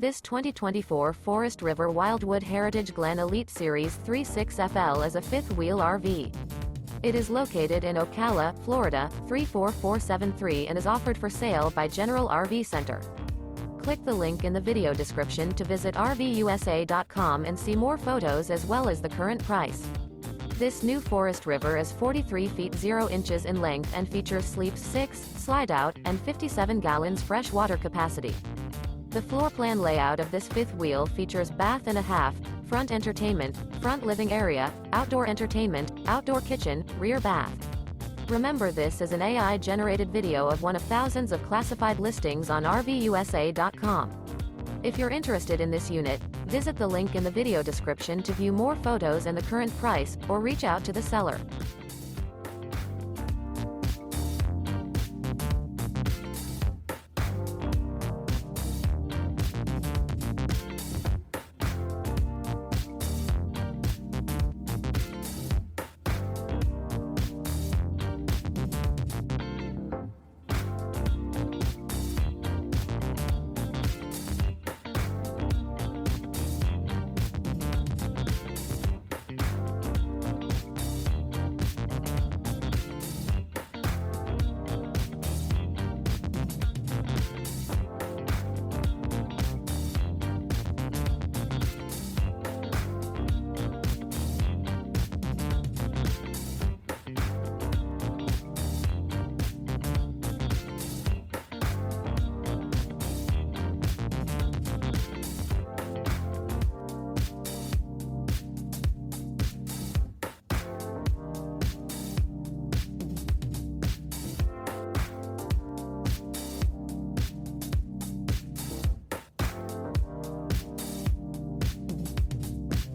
This 2024 Forest River Wildwood Heritage Glen Elite Series 36FL is a fifth-wheel RV. It is located in Ocala, Florida, 34473 and is offered for sale by General RV Center. Click the link in the video description to visit RVUSA.com and see more photos as well as the current price. This new Forest River is 43 feet 0 inches in length and features sleep 6, slide-out, and 57 gallons fresh water capacity. The floor plan layout of this fifth wheel features bath and a half, front entertainment, front living area, outdoor entertainment, outdoor kitchen, rear bath. Remember, this is an AI-generated video of one of thousands of classified listings on RVUSA.com. If you're interested in this unit, visit the link in the video description to view more photos and the current price, or reach out to the seller.